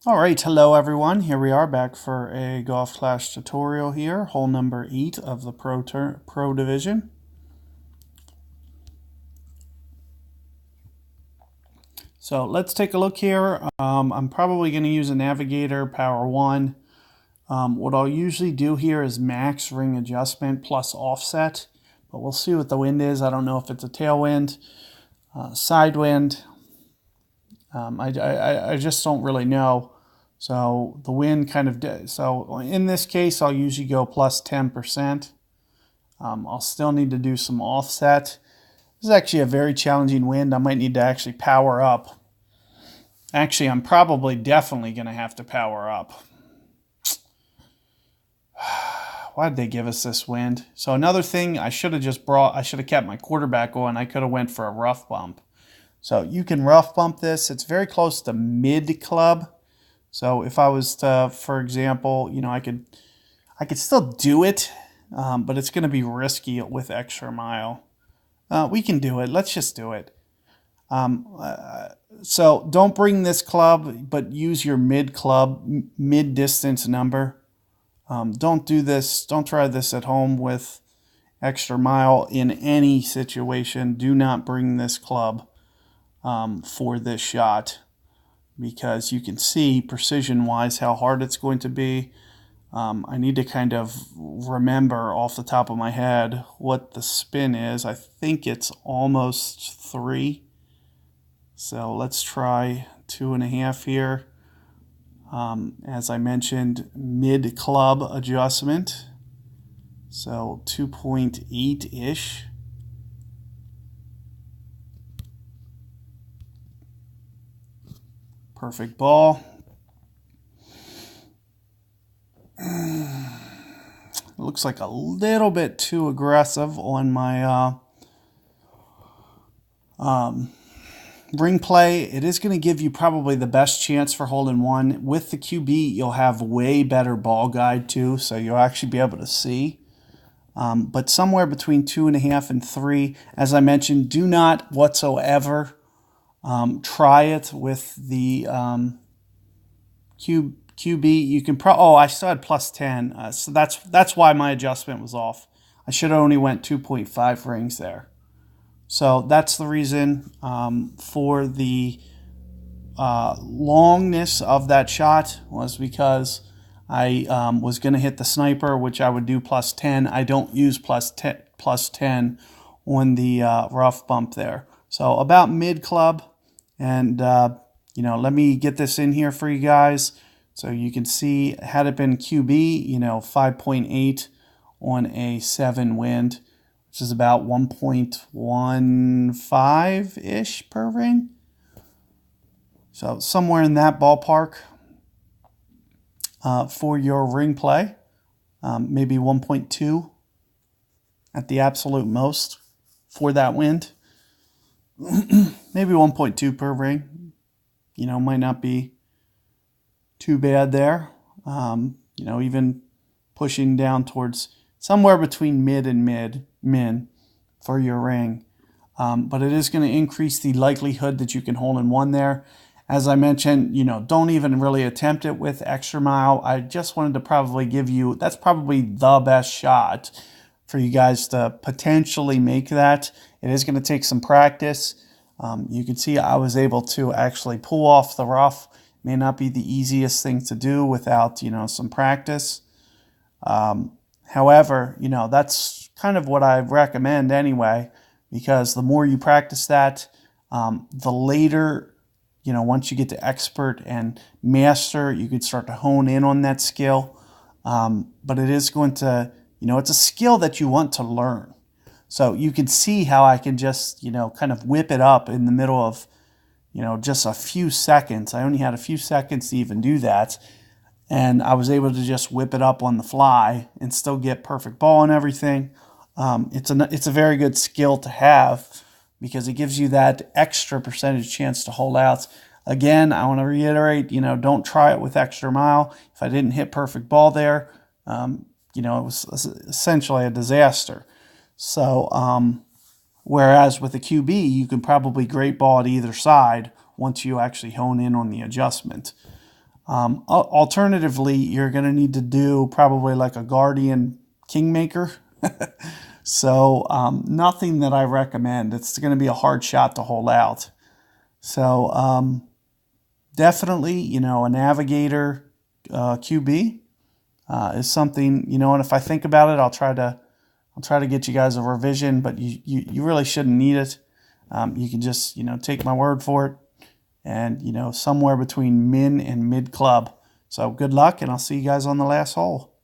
All right, hello everyone. Here we are back for a Golf Clash tutorial here, hole number 8 of the Pro Division. So let's take a look here. I'm probably going to use a Navigator Power 1. What I'll usually do here is max ring adjustment plus offset, but we'll see what the wind is. I don't know if it's a tailwind, side wind. I just don't really know. So the wind kind of, so in this case, I'll usually go plus 10%. I'll still need to do some offset. This is actually a very challenging wind. I might need to actually power up. Actually, I'm probably definitely going to have to power up. Why did they give us this wind? So another thing, I should have kept my quarterback on. I could have went for a rough bump. So you can rough bump this. It's very close to mid club. So if I was to, for example, I could still do it, but it's going to be risky with extra mile. We can do it. Let's just do it. So don't bring this club, but use your mid club, mid distance number. Don't do this. Don't try this at home with extra mile in any situation. Do not bring this club for this shot, because you can see precision-wise how hard it's going to be. I need to kind of remember off the top of my head what the spin is. I think it's almost 3. So let's try 2.5 here. As I mentioned, mid-club adjustment. So 2.8-ish. Perfect ball. It looks like a little bit too aggressive on my ring play. It is going to give you probably the best chance for holding one. With the QB, you'll have way better ball guide too, so you'll actually be able to see. But somewhere between 2.5 and 3, as I mentioned, do not whatsoever try it with the QB. You can I still had plus 10, so that's why my adjustment was off. I should have only went 2.5 rings there. So that's the reason for the longness of that shot, was because I was going to hit the sniper, which I would do plus 10. I don't use plus 10 on the rough bump there. So about mid club, and let me get this in here for you guys so you can see. Had it been QB, 5.8 on a 7 wind, which is about 1.15-ish per ring. So somewhere in that ballpark for your ring play. Maybe 1.2 at the absolute most for that wind. Maybe 1.2 per ring. Might not be too bad there. Even pushing down towards somewhere between mid and min for your ring. But it is going to increase the likelihood that you can hole in one there. As I mentioned, don't even really attempt it with extra mile. I just wanted to probably give you, that's probably the best shot for you guys to potentially make that. It is going to take some practice. You can see I was able to actually pull off the rough. May not be the easiest thing to do without, some practice. However, that's kind of what I recommend anyway, because the more you practice that, the later, once you get to expert and master, you can start to hone in on that skill. But it is going to, it's a skill that you want to learn. So you can see how I can just, kind of whip it up in the middle of, just a few seconds. I only had a few seconds to even do that. And I was able to just whip it up on the fly and still get perfect ball and everything. It's a very good skill to have, because it gives you that extra percentage chance to hold out. Again, I want to reiterate, don't try it with extra mile. If I didn't hit perfect ball there, it was essentially a disaster. So, whereas with a QB, you can probably great ball at either side once you actually hone in on the adjustment. Alternatively, you're going to need to do probably like a Guardian Kingmaker. So nothing that I recommend. It's going to be a hard shot to hold out. So definitely, a Navigator QB is something, and if I think about it, I'll try to get you guys a revision, but you really shouldn't need it. You can just, take my word for it, and, somewhere between min and mid club. So good luck, and I'll see you guys on the last hole.